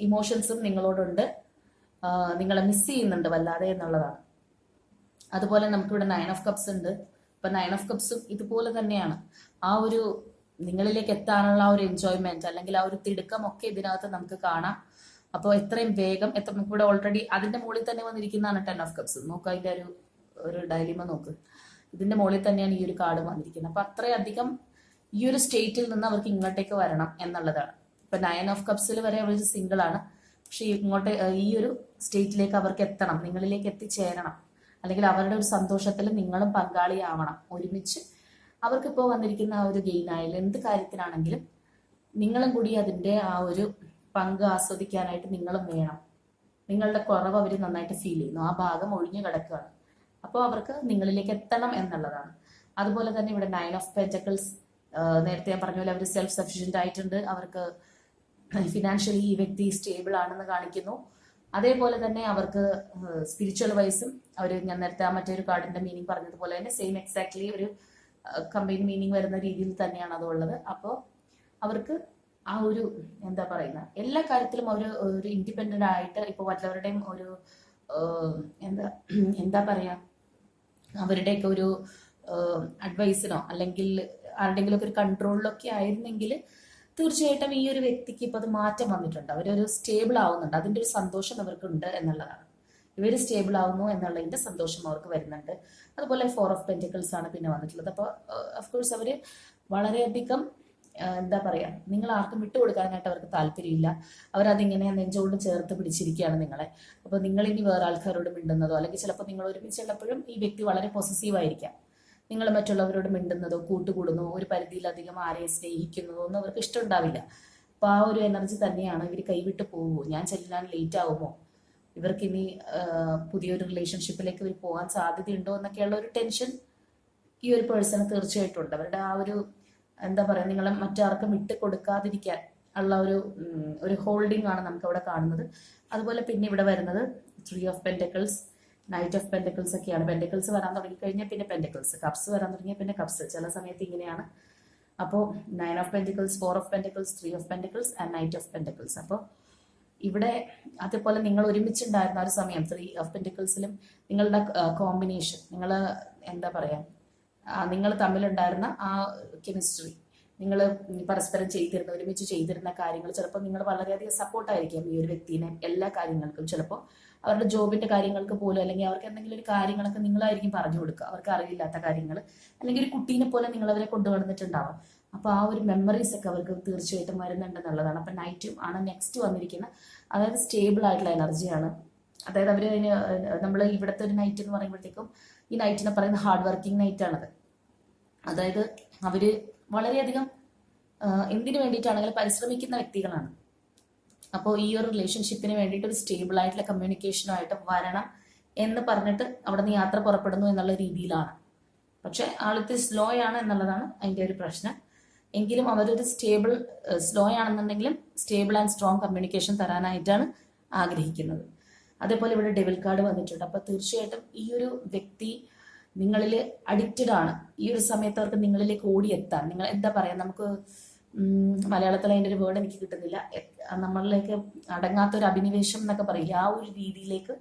ഇമോഷൻസും നിങ്ങളോടുണ്ട്. നിങ്ങളെ മിസ് ചെയ്യുന്നുണ്ട് വല്ലാതെ എന്നുള്ളതാണ്. അതുപോലെ നമുക്കിവിടെ 9 ഓഫ് കപ്സ് ഉണ്ട്. ഇപ്പൊ 9 ഓഫ് കപ്സും ഇതുപോലെ തന്നെയാണ്. ആ ഒരു നിങ്ങളിലേക്ക് എത്താനുള്ള ആ ഒരു എൻജോയ്മെന്റ് അല്ലെങ്കിൽ ആ ഒരു തിടുക്കം ഒക്കെ ഇതിനകത്ത് നമുക്ക് കാണാം. അപ്പോൾ എത്രയും വേഗം നമുക്കിവിടെ ഓൾറെഡി അതിന്റെ മുകളിൽ തന്നെ വന്നിരിക്കുന്നതാണ് 10 ഓഫ് കപ്സ്. നോക്കുക അതിന്റെ ഒരു ഡയലിമ നോക്ക്, ഇതിന്റെ മുകളിൽ തന്നെയാണ് ഈ ഒരു കാർഡ് വന്നിരിക്കുന്നത്. അപ്പൊ അത്രയധികം ഈ ഒരു സ്റ്റേറ്റിൽ നിന്ന് അവർക്ക് ഇങ്ങോട്ടേക്ക് വരണം എന്നുള്ളതാണ്. ഇപ്പൊ 9 ഓഫ് കപ്സിൽ വരെ അവർ സിംഗിൾ ആണ്. പക്ഷെ ഇങ്ങോട്ട് ഈ ഒരു സ്റ്റേറ്റിലേക്ക് അവർക്ക് എത്തണം, നിങ്ങളിലേക്ക് എത്തിച്ചേരണം, അല്ലെങ്കിൽ അവരുടെ ഒരു സന്തോഷത്തിൽ നിങ്ങളും പങ്കാളിയാവണം ഒരുമിച്ച്. അവർക്കിപ്പോൾ വന്നിരിക്കുന്ന ആ ഒരു ഗെയിൻ ആയാലും എന്ത് കാര്യത്തിനാണെങ്കിലും നിങ്ങളും കൂടി അതിന്റെ ആ ഒരു പങ്ക് ആസ്വദിക്കാനായിട്ട് നിങ്ങളും വേണം. നിങ്ങളുടെ കുറവ് അവർ നന്നായിട്ട് ഫീൽ ചെയ്യുന്നു, ആ ഭാഗം ഒഴിഞ്ഞു കിടക്കുകയാണ്. അപ്പോൾ അവർക്ക് നിങ്ങളിലേക്ക് എത്തണം എന്നുള്ളതാണ്. അതുപോലെ തന്നെ ഇവിടെ 9 ഓഫ് പെന്റക്കിൾസ്, നേരത്തെ ഞാൻ പറഞ്ഞ പോലെ അവർ സെൽഫ് സഫിഷ്യന്റ് ആയിട്ടുണ്ട്. അവർക്ക് ഫിനാൻഷ്യലി ഈ വ്യക്തി സ്റ്റേബിൾ ആണെന്ന് കാണിക്കുന്നു. അതേപോലെ തന്നെ അവർക്ക് സ്പിരിച്വൽ വൈസും ഞാൻ നേരത്തെ ആ മറ്റൊരു കാർഡിന്റെ മീനിങ് പറഞ്ഞതുപോലെ തന്നെ സെയിം എക്സാക്ട്ലി ഒരു കമ്പൈൻ മീനിങ് വരുന്ന രീതിയിൽ തന്നെയാണ് അതുള്ളത്. അപ്പോൾ അവർക്ക് ആ ഒരു എന്താ പറയുന്ന എല്ലാ കാര്യത്തിലും അവർ ഒരു ഇൻഡിപെൻഡന്റ് ആയിട്ട് ഇപ്പോൾ മറ്റുള്ളവരുടെയും ഒരു എന്താ പറയാ അവരുടെയൊക്കെ ഒരു അഡ്വൈസിനോ അല്ലെങ്കിൽ ആരുടെങ്കിലും ഒക്കെ ഒരു കൺട്രോളിലൊക്കെ ആയിരുന്നെങ്കിൽ തീർച്ചയായിട്ടും ഈ ഒരു വ്യക്തിക്ക് ഇപ്പൊ അത് മാറ്റം വന്നിട്ടുണ്ട്. അവരൊരു സ്റ്റേബിൾ ആവുന്നുണ്ട്, അതിന്റെ ഒരു സന്തോഷം അവർക്കുണ്ട് എന്നുള്ളതാണ്. ഇവർ സ്റ്റേബിൾ ആവുന്നു എന്നുള്ളതിന്റെ സന്തോഷം അവർക്ക് വരുന്നുണ്ട്. അതുപോലെ 4 ഓഫ് പെന്റിക്കിൾസ് ആണ് പിന്നെ വന്നിട്ടുള്ളത്. അപ്പോൾ അഫ്കോഴ്സ് അവര് വളരെയധികം എന്താ പറയാ നിങ്ങൾ ആർക്കും വിട്ടുകൊടുക്കാനായിട്ട് അവർക്ക് താല്പര്യമില്ല. അവരതിങ്ങനെ നെഞ്ചോട് ചേർത്ത് പിടിച്ചിരിക്കുകയാണ് നിങ്ങളെ. അപ്പൊ നിങ്ങൾ ഇനി വേറെ ആൾക്കാരോട് മിണ്ടുന്നതോ അല്ലെങ്കിൽ ചിലപ്പോൾ നിങ്ങൾ ഒരുമിച്ചുള്ളപ്പോഴും ഈ വ്യക്തി വളരെ പൊസസീവ് ആയിരിക്കാം. നിങ്ങൾ മറ്റുള്ളവരോട് മിണ്ടുന്നതോ കൂട്ടുകൂടുന്നതോ ഒരു പരിധിയിലധികം ആരെയും സ്നേഹിക്കുന്നതോ ഒന്നും അവർക്ക് ഇഷ്ടമുണ്ടാവില്ല. അപ്പൊ ആ ഒരു എനർജി തന്നെയാണ് ഇവർ കൈവിട്ട് പോവുമോ, ഞാൻ ചെല്ലാൻ ലേറ്റ് ആവുമോ, ഇവർക്ക് ഇനി പുതിയൊരു റിലേഷൻഷിപ്പിലേക്ക് ഇവർ പോകാൻ സാധ്യതയുണ്ടോ എന്നൊക്കെയുള്ള ഒരു ടെൻഷൻ ഈ ഒരു പേഴ്സണ് തീർച്ചയായിട്ടും ഉണ്ട്. അവരുടെ ആ ഒരു എന്താ പറയാ നിങ്ങളെ മറ്റാർക്കും വിട്ട് കൊടുക്കാതിരിക്കാൻ ഉള്ള ഒരു ഹോൾഡിംഗ് ആണ് നമുക്ക് അവിടെ കാണുന്നത്. അതുപോലെ പിന്നെ ഇവിടെ വരുന്നത് 3 of pentacles, knight of pentacles ഒക്കെയാണ്. പെന്റക്കിൾസ് വരാൻ തുടങ്ങിക്കഴിഞ്ഞാൽ പിന്നെ പെന്റക്കിൾസ്, കപ്സ് വരാൻ തുടങ്ങിയാൽ പിന്നെ കപ്സ്. ചില സമയത്ത് ഇങ്ങനെയാണ്. അപ്പോൾ 9 of pentacles, 4 of pentacles, 3 of pentacles and knight of pentacles. അപ്പോൾ ഇവിടെ അതേപോലെ നിങ്ങൾ ഒരുമിച്ചുണ്ടായിരുന്ന ഒരു സമയം 3 ഓഫ് പെന്റക്കിൾസിലും നിങ്ങളുടെ കോമ്പിനേഷൻ, നിങ്ങൾ എന്താ പറയാ നിങ്ങൾ തമ്മിലുണ്ടായിരുന്ന ആ കെമിസ്ട്രി, നിങ്ങൾ പരസ്പരം ചെയ്തിരുന്ന ഒരുമിച്ച് ചെയ്തിരുന്ന കാര്യങ്ങൾ ചിലപ്പോൾ നിങ്ങൾ വളരെയധികം സപ്പോർട്ടായിരിക്കാം ഈ ഒരു വ്യക്തിനെ എല്ലാ കാര്യങ്ങൾക്കും. ചിലപ്പോൾ അവരുടെ ജോബിന്റെ കാര്യങ്ങൾക്ക് പോലും അല്ലെങ്കിൽ അവർക്ക് എന്തെങ്കിലും ഒരു കാര്യങ്ങളൊക്കെ നിങ്ങളായിരിക്കും പറഞ്ഞു കൊടുക്കുക, അവർക്ക് അറിയില്ലാത്ത കാര്യങ്ങൾ, അല്ലെങ്കിൽ ഒരു കുട്ടീനെ പോലെ നിങ്ങൾ അവരെ കൊണ്ടുവന്നിട്ടുണ്ടാവും. അപ്പൊ ആ ഒരു മെമ്മറീസ് ഒക്കെ അവർക്ക് തീർച്ചയായിട്ടും വരുന്നുണ്ടെന്നുള്ളതാണ്. അപ്പൊ നൈറ്റും ആണ് നെക്സ്റ്റ് വന്നിരിക്കുന്നത്. അതായത് സ്റ്റേബിൾ ആയിട്ടുള്ള എനർജിയാണ്. അതായത് അവര് നമ്മൾ ഇവിടുത്തെ ഒരു നൈറ്റ് എന്ന് പറയുമ്പോഴത്തേക്കും ഈ നൈറ്റിനെ പറയുന്ന ഹാർഡ് വർക്കിംഗ് നൈറ്റ് ആണത്. അതായത് അവര് വളരെയധികം എന്തിനു വേണ്ടിയിട്ടാണെങ്കിലും പരിശ്രമിക്കുന്ന വ്യക്തികളാണ്. അപ്പോൾ ഈ ഒരു റിലേഷൻഷിപ്പിന് വേണ്ടിയിട്ട് ഒരു സ്റ്റേബിൾ ആയിട്ടുള്ള കമ്മ്യൂണിക്കേഷനുമായിട്ട് വരണം എന്ന് പറഞ്ഞിട്ട് അവിടെ നിന്ന് യാത്ര പുറപ്പെടുന്നു എന്നുള്ള രീതിയിലാണ്. പക്ഷെ ആളിത്തെ സ്ലോ ആണ് എന്നുള്ളതാണ് അതിൻ്റെ ഒരു പ്രശ്നം. എങ്കിലും അവരൊരു സ്ലോ ആണെന്നുണ്ടെങ്കിലും സ്റ്റേബിൾ ആൻഡ് സ്ട്രോങ് കമ്മ്യൂണിക്കേഷൻ തരാനായിട്ടാണ് ആഗ്രഹിക്കുന്നത്. അതേപോലെ ഇവിടെ ഡെവിൽ കാർഡ് വന്നിട്ടുണ്ട്. അപ്പോൾ തീർച്ചയായിട്ടും ഈ ഒരു വ്യക്തി നിങ്ങളിൽ അഡിക്റ്റഡ് ആണ്. ഈ ഒരു സമയത്ത് അവർക്ക് നിങ്ങളിലേക്ക് ഓടിയെത്താൻ, നിങ്ങൾ എന്താ പറയാ, നമുക്ക് മലയാളത്തിൽ അതിൻ്റെ ഒരു വേർഡ് എനിക്ക് കിട്ടുന്നില്ല, നമ്മളിലേക്ക് അടങ്ങാത്തൊരു അഭിനിവേശം എന്നൊക്കെ പറയില്ല, ആ ഒരു രീതിയിലേക്ക്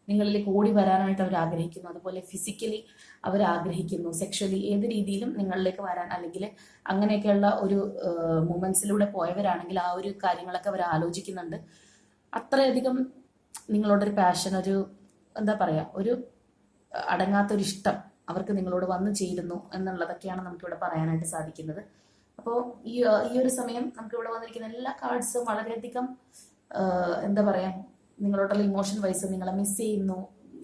നിങ്ങളിലേക്ക് ഓടി വരാനായിട്ട് അവർ ആഗ്രഹിക്കുന്നു. അതുപോലെ ഫിസിക്കലി അവർ ആഗ്രഹിക്കുന്നു, സെക്ഷലി ഏത് രീതിയിലും നിങ്ങളിലേക്ക് വരാൻ, അല്ലെങ്കിൽ അങ്ങനെയൊക്കെയുള്ള ഒരു മൂമെന്റ്സിലൂടെ പോയവരാണെങ്കിൽ ആ ഒരു കാര്യങ്ങളൊക്കെ അവർ ആലോചിക്കുന്നുണ്ട്. അത്രയധികം നിങ്ങളോടൊരു പാഷൻ, ഒരു എന്താ പറയാ, ഒരു അടങ്ങാത്തൊരു ഇഷ്ടം അവർക്ക് നിങ്ങളോട് വന്നു ചേരുന്നു എന്നുള്ളതൊക്കെയാണ് നമുക്കിവിടെ പറയാനായിട്ട് സാധിക്കുന്നത്. അപ്പോൾ ഈ ഒരു സമയം നമുക്കിവിടെ വന്നിരിക്കുന്ന എല്ലാ കാർഡ്സും വളരെയധികം എന്താ പറയാ, നിങ്ങളോടുള്ള ഇമോഷൻ വൈസ് നിങ്ങളെ മിസ് ചെയ്യുന്നു.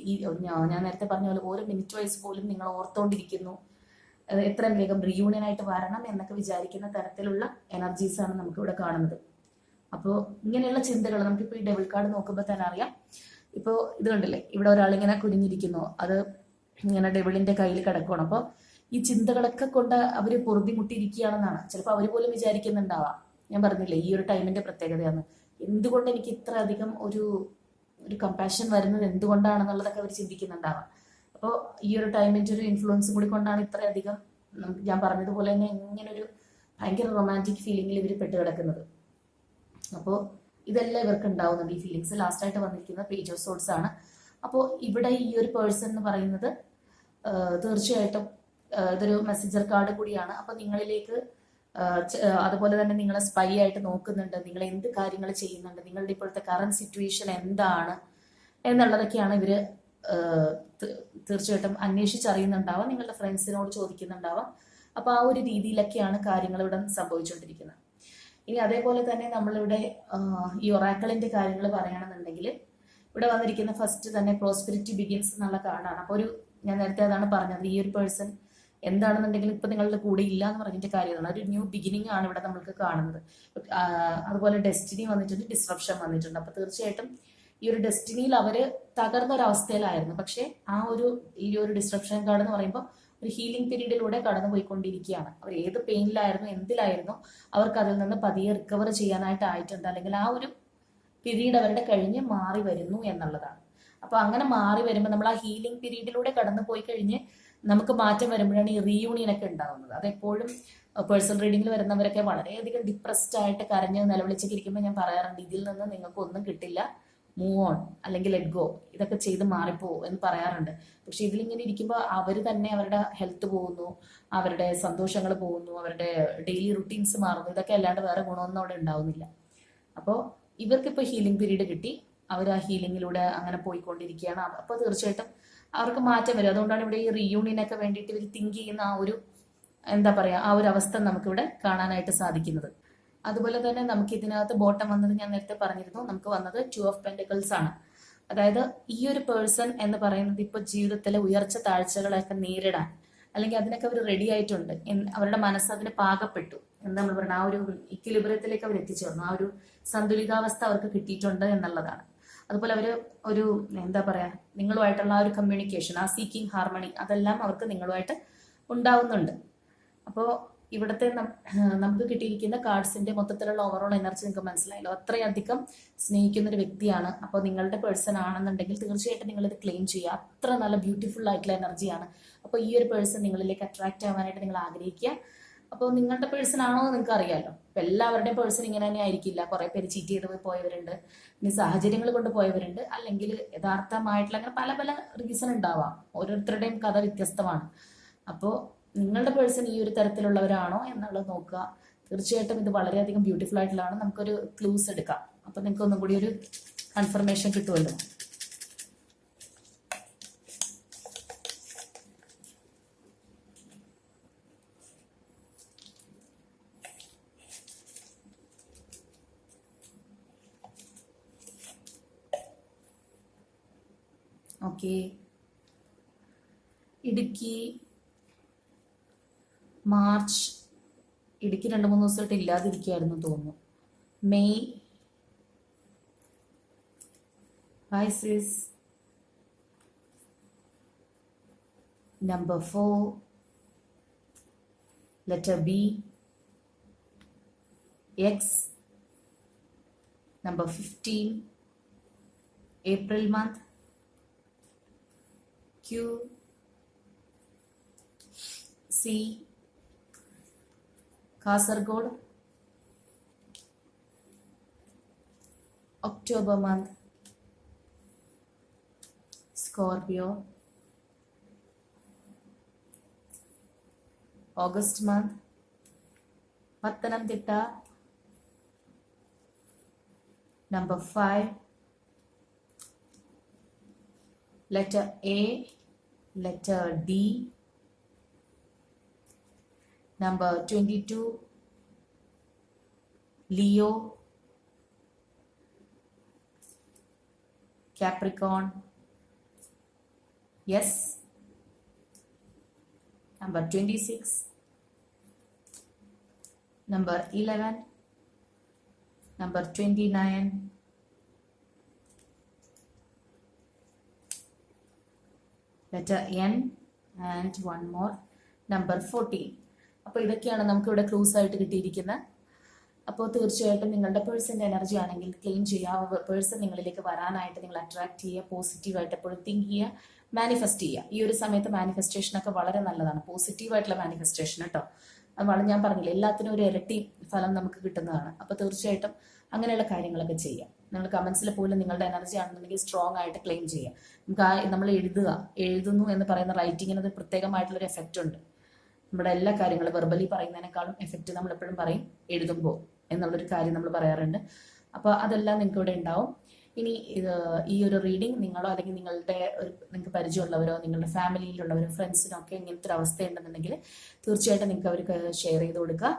ഈ ഞാൻ നേരത്തെ പറഞ്ഞ പോലെ ഓരോ മിനിറ്റ് വൈസ് പോലും നിങ്ങൾ ഓർത്തോണ്ടിരിക്കുന്നു, എത്രയും വേഗം റീയൂണിയൻ ആയിട്ട് വരണം എന്നൊക്കെ വിചാരിക്കുന്ന തരത്തിലുള്ള എനർജീസാണ് നമുക്കിവിടെ കാണുന്നത്. അപ്പോൾ ഇങ്ങനെയുള്ള ചിന്തകൾ നമുക്കിപ്പോൾ ഈ ഡെവിൾ കാർഡ് നോക്കുമ്പോൾ തന്നെ അറിയാം. ഇപ്പോൾ ഇത് കണ്ടില്ലേ, ഇവിടെ ഒരാളിങ്ങനെ കുനിഞ്ഞിരിക്കുന്നു, അത് ഇങ്ങനെ ഡെവിളിന്റെ കയ്യിൽ കിടക്കുകയാണ്. അപ്പോൾ ഈ ചിന്തകളൊക്കെ കൊണ്ട് അവർ പൊറുതിമുട്ടിയിരിക്കുകയാണെന്നാണ് ചിലപ്പോൾ അവർ പോലും വിചാരിക്കുന്നുണ്ടാവാം. ഞാൻ പറഞ്ഞില്ലേ ഈ ഒരു ടൈമിന്റെ പ്രത്യേകതയാണ്, എന്തുകൊണ്ട് എനിക്ക് ഇത്ര അധികം ഒരു കമ്പാഷൻ വരുന്നത് എന്തുകൊണ്ടാണെന്നുള്ളതൊക്കെ അവർ ചിന്തിക്കുന്നുണ്ടാവാം. അപ്പോൾ ഈ ഒരു ടൈമിന്റെ ഒരു ഇൻഫ്ലുവൻസ് കൂടി കൊണ്ടാണ് ഇത്രയധികം ഞാൻ പറഞ്ഞതുപോലെ തന്നെ ഇങ്ങനെ ഒരു ഭയങ്കര റൊമാൻറ്റിക് ഫീലിംഗിൽ ഇവർ പെട്ടുകിടക്കുന്നത്. അപ്പോൾ ഇതെല്ലാം ഇവർക്ക് ഉണ്ടാവുന്നുണ്ട്. ഈ ഫീലിങ്സ് ലാസ്റ്റായിട്ട് വന്നിരിക്കുന്നത് പേജ് ഓഫ് സോർഡ്സ് ആണ്. അപ്പോൾ ഇവിടെ ഈ ഒരു പേഴ്സൺ എന്ന് പറയുന്നത് തീർച്ചയായിട്ടും ഇതൊരു മെസ്സഞ്ചർ കാർഡ് കൂടിയാണ്. അപ്പോൾ നിങ്ങളിലേക്ക് അതുപോലെ തന്നെ നിങ്ങളെ സ്പൈ ആയിട്ട് നോക്കുന്നുണ്ട്, നിങ്ങൾ എന്ത് കാര്യങ്ങൾ ചെയ്യുന്നുണ്ട്, നിങ്ങളുടെ ഇപ്പോഴത്തെ കറന്റ് സിറ്റുവേഷൻ എന്താണ് എന്നുള്ളതൊക്കെയാണ് ഇവര് തീർച്ചയായിട്ടും അന്വേഷിച്ചറിയുന്നുണ്ടാവാം, നിങ്ങളുടെ ഫ്രണ്ട്സിനോട് ചോദിക്കുന്നുണ്ടാവാം. അപ്പോൾ ആ ഒരു രീതിയിലൊക്കെയാണ് കാര്യങ്ങൾ ഇവിടെ സംഭവിച്ചുകൊണ്ടിരിക്കുന്നത്. ഇനി അതേപോലെ തന്നെ നമ്മളിവിടെ ഈ ഒറാക്കിളിന്റെ കാര്യങ്ങൾ പറയുകയാണെന്നുണ്ടെങ്കിൽ ഇവിടെ വന്നിരിക്കുന്ന ഫസ്റ്റ് തന്നെ പ്രോസ്പെരിറ്റി ബിഗിൻസ് എന്നുള്ള കാർഡാണ്. അപ്പോൾ ഞാൻ നേരത്തെ അതാണ് പറഞ്ഞത്, ഈ ഒരു പേഴ്സൺ എന്താണെന്നുണ്ടെങ്കിൽ ഇപ്പൊ നിങ്ങളുടെ കൂടെ ഇല്ല എന്ന് പറഞ്ഞിട്ട് കാര്യമാണ്, ഒരു ന്യൂ ബിഗിനിങ് ആണ് ഇവിടെ നമ്മൾക്ക് കാണുന്നത്. അതുപോലെ ഡെസ്റ്റിനി വന്നിട്ടുണ്ട്, ഡിസ്റപ്ഷൻ വന്നിട്ടുണ്ട്. അപ്പൊ തീർച്ചയായിട്ടും ഈ ഒരു ഡെസ്റ്റിനിയിൽ അവര് തകർന്ന ഒരു അവസ്ഥയിലായിരുന്നു. പക്ഷെ ഈ ഒരു ഡിസ്റപ്ഷൻ കാർഡ് എന്ന് പറയുമ്പോൾ ഒരു ഹീലിംഗ് പീരീഡിലൂടെ കടന്നു പോയിക്കൊണ്ടിരിക്കുകയാണ്. അവർ ഏത് പെയിനിലായിരുന്നു, എന്തിലായിരുന്നു, അവർക്ക് അതിൽ നിന്ന് പതിയെ റിക്കവർ ചെയ്യാനായിട്ടായിട്ടുണ്ട്, അല്ലെങ്കിൽ ആ ഒരു പീരീഡ് അവരുടെ കഴിഞ്ഞ് മാറി വരുന്നു എന്നുള്ളതാണ്. അപ്പൊ അങ്ങനെ മാറി വരുമ്പോൾ നമ്മൾ ആ ഹീലിംഗ് പീരീഡിലൂടെ കടന്നു പോയി കഴിഞ്ഞ് നമുക്ക് മാറ്റം വരുമ്പോഴാണ് ഈ റീയൂണിയൻ ഒക്കെ ഉണ്ടാകുന്നത്. അതെപ്പോഴും പേഴ്സണൽ റീഡിങ്ങിൽ വരുന്നവരൊക്കെ വളരെയധികം ഡിപ്രസ്ഡ് ആയിട്ട് കരഞ്ഞ് നിലവിളിച്ചൊക്കെ ഇരിക്കുമ്പോൾ ഞാൻ പറയാറുണ്ട്, ഇതിൽ നിന്ന് നിങ്ങൾക്ക് ഒന്നും കിട്ടില്ല, മൂവ് ഓൺ അല്ലെങ്കിൽ ലെറ്റ് ഗോ, ഇതൊക്കെ ചെയ്ത് മാറിപ്പോവും എന്ന് പറയാറുണ്ട്. പക്ഷെ ഇതിലിങ്ങനെ ഇരിക്കുമ്പോൾ അവർ തന്നെ അവരുടെ ഹെൽത്ത് പോകുന്നു, അവരുടെ സന്തോഷങ്ങൾ പോകുന്നു, അവരുടെ ഡെയിലി റുട്ടീൻസ് മാറുന്നു, ഇതൊക്കെ അല്ലാണ്ട് വേറെ ഗുണമൊന്നും അവിടെ ഉണ്ടാവുന്നില്ല. അപ്പോൾ ഇവർക്കിപ്പോൾ ഹീലിംഗ് പീരീഡ് കിട്ടി, അവർ ആ ഹീലിംഗിലൂടെ അങ്ങനെ പോയിക്കൊണ്ടിരിക്കുകയാണ്. അപ്പോൾ തീർച്ചയായിട്ടും അവർക്ക് മാറ്റം വരും. അതുകൊണ്ടാണ് ഇവിടെ ഈ റീയൂണിയനൊക്കെ വേണ്ടിയിട്ട് ഇവർ തിങ്ക് ചെയ്യുന്ന ആ ഒരു എന്താ പറയാ, ആ ഒരു അവസ്ഥ നമുക്കിവിടെ കാണാനായിട്ട് സാധിക്കുന്നത്. അതുപോലെ തന്നെ നമുക്ക് ഇതിനകത്ത് ബോട്ടം വന്നത് ഞാൻ നേരത്തെ പറഞ്ഞിരുന്നു, നമുക്ക് വന്നത് 2 ഓഫ് പെന്റിക്കിൾസ് ആണ്. അതായത് ഈ ഒരു പേഴ്സൺ എന്ന് പറയുന്നത് ഇപ്പൊ ജീവിതത്തിലെ ഉയർച്ച താഴ്ചകളൊക്കെ നേരിടാൻ, അല്ലെങ്കിൽ അതിനൊക്കെ അവർ റെഡി ആയിട്ടുണ്ട്, അവരുടെ മനസ്സ് അതിന് പാകപ്പെട്ടു എന്ന് നമ്മൾ പറയുന്നത്, ആ ഒരു ഇക്വിലിബ്രിയത്തിലേക്ക് അവർ എത്തിച്ചേർന്നു, ആ ഒരു സന്തുലിതാവസ്ഥ അവർക്ക് കിട്ടിയിട്ടുണ്ട് എന്നുള്ളതാണ്. അതുപോലെ അവർ ഒരു എന്താ പറയാ, നിങ്ങളുമായിട്ടുള്ള ആ ഒരു കമ്മ്യൂണിക്കേഷൻ, ആ സീക്കിംഗ് ഹാർമണി, അതെല്ലാം അവർക്ക് നിങ്ങളുമായിട്ട് ഉണ്ടാവുന്നുണ്ട്. അപ്പോൾ ഇവിടുത്തെ നമുക്ക് കിട്ടിയിരിക്കുന്ന കാർഡ്സിന്റെ മൊത്തത്തിലുള്ള ഓവറോൾ എനർജി നിങ്ങൾക്ക് മനസ്സിലായല്ലോ, അത്രയധികം സ്നേഹിക്കുന്ന ഒരു വ്യക്തിയാണ്. അപ്പോൾ നിങ്ങളുടെ പേഴ്സൺ ആണെന്നുണ്ടെങ്കിൽ തീർച്ചയായിട്ടും നിങ്ങൾ ഇത് ക്ലെയിം ചെയ്യുക, അത്ര നല്ല ബ്യൂട്ടിഫുൾ ആയിട്ടുള്ള എനർജിയാണ്. അപ്പോൾ ഈ ഒരു പേഴ്സൺ നിങ്ങളിലേക്ക് അട്രാക്ട് ആവാനായിട്ട് നിങ്ങൾ ആഗ്രഹിക്കുക. അപ്പോൾ നിങ്ങളുടെ പേഴ്സൺ ആണോ എന്ന് നിങ്ങൾക്ക് അറിയാമല്ലോ. ഇപ്പം എല്ലാവരുടെയും പേഴ്സൺ ഇങ്ങനെ തന്നെ ആയിരിക്കില്ല, കുറെ പേര് ചീറ്റ് ചെയ്ത് പോയവരുണ്ട്, ഇനി സാഹചര്യങ്ങൾ കൊണ്ട് പോയവരുണ്ട്, അല്ലെങ്കിൽ യഥാർത്ഥമായിട്ടുള്ള അങ്ങനെ പല പല റീസൺ ഉണ്ടാവാം, ഓരോരുത്തരുടെയും കഥ വ്യത്യസ്തമാണ്. അപ്പോൾ നിങ്ങളുടെ പേഴ്സൺ ഈ ഒരു തരത്തിലുള്ളവരാണോ എന്നുള്ളത് നോക്കുക. തീർച്ചയായിട്ടും ഇത് വളരെയധികം ബ്യൂട്ടിഫുൾ ആയിട്ടുള്ളതാണ്. നമുക്കൊരു ക്ലൂസ് എടുക്കാം, അപ്പം നിങ്ങൾക്ക് ഒന്നും കൂടി ഒരു കൺഫർമേഷൻ കിട്ടുമല്ലോ. ഓക്കെ, ഇടുക്കി, മാർച്ച് ഇടയ്ക്ക് 2-3 ദിവസമായിട്ട് ഇല്ലാതിരിക്കുമായിരുന്നു തോന്നുന്നു. May Pisces. Number 4, letter B. X. Number 15, April month. Q. C. Kasargod. October month. Scorpio. August month. Pattanamthitta. Number 5, letter A, letter D. Number 22, Leo, Capricorn. Yes. Number 26, number 11, number 29, letter N, and one more, number 14. അപ്പോൾ ഇതൊക്കെയാണ് നമുക്ക് ഇവിടെ clues ആയിട്ട് കിട്ടിയിരിക്കുന്നത്. അപ്പോൾ തീർച്ചയായിട്ടും നിങ്ങളുടെ പേഴ്സൻ്റെ എനർജി ആണെങ്കിൽ ക്ലെയിം ചെയ്യുക. പേഴ്സൺ നിങ്ങളിലേക്ക് വരാനായിട്ട് നിങ്ങൾ അട്രാക്ട് ചെയ്യുക, പോസിറ്റീവായിട്ട് എപ്പോഴും തിങ്ക് ചെയ്യുക, മാനിഫെസ്റ്റ് ചെയ്യുക. ഈ ഒരു സമയത്ത് മാനിഫെസ്റ്റേഷനൊക്കെ വളരെ നല്ലതാണ്, പോസിറ്റീവായിട്ടുള്ള മാനിഫെസ്റ്റേഷൻ കേട്ടോ. അത് ഞാൻ പറഞ്ഞില്ല, എല്ലാത്തിനും ഒരു ഇരട്ടി ഫലം നമുക്ക് കിട്ടുന്നതാണ്. അപ്പോൾ തീർച്ചയായിട്ടും അങ്ങനെയുള്ള കാര്യങ്ങളൊക്കെ ചെയ്യാം. നിങ്ങൾ കമൻസിൽ പോലും നിങ്ങളുടെ എനർജി ആണെന്നുണ്ടെങ്കിൽ സ്ട്രോങ് ആയിട്ട് ക്ലെയിം ചെയ്യുക. നമുക്ക് നമ്മൾ എഴുതുന്നു എന്ന് പറയുന്ന റൈറ്റിങ്ങിന് ഒരു പ്രത്യേകമായിട്ടുള്ളൊരു എഫക്റ്റ് ഉണ്ട്. നമ്മുടെ എല്ലാ കാര്യങ്ങളും വെർബലി പറയുന്നതിനേക്കാളും എഫക്റ്റ് നമ്മൾ എപ്പോഴും പറയും എഴുതുമ്പോൾ എന്നുള്ളൊരു കാര്യം നമ്മൾ പറയാറുണ്ട്. അപ്പോൾ അതെല്ലാം നിങ്ങൾക്ക് ഇവിടെ ഉണ്ടാവും. ഇനി ഈ ഒരു റീഡിങ് നിങ്ങളോ അല്ലെങ്കിൽ നിങ്ങൾക്ക് പരിചയമുള്ളവരോ നിങ്ങളുടെ ഫാമിലിയിലുള്ളവരോ ഫ്രണ്ട്സിനോ ഒക്കെ ഇങ്ങനത്തെ ഒരു അവസ്ഥയുണ്ടെന്നുണ്ടെങ്കിൽ തീർച്ചയായിട്ടും നിങ്ങൾക്ക് അവർക്ക് ഷെയർ ചെയ്ത് കൊടുക്കുക.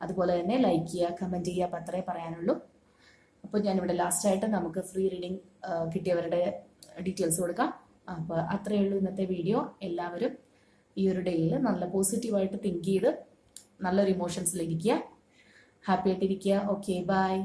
അതുപോലെ തന്നെ ലൈക്ക് ചെയ്യുക, കമൻറ്റ് ചെയ്യുക. അപ്പോൾ അത്രേ പറയാനുള്ളൂ. അപ്പോൾ ഞാനിവിടെ ലാസ്റ്റായിട്ട് നമുക്ക് ഫ്രീ റീഡിങ് കിട്ടിയവരുടെ ഡീറ്റെയിൽസ് കൊടുക്കാം. അപ്പോൾ അത്രയേ ഉള്ളൂ ഇന്നത്തെ വീഡിയോ. എല്ലാവരും ഈ ഒരു ഡേയിൽ നല്ല പോസിറ്റീവായിട്ട് തിങ്ക് ചെയ്ത് നല്ലൊരു ഇമോഷൻസിലിരിക്കുക, ഹാപ്പി ആയിട്ടിരിക്കുക. Okay, by.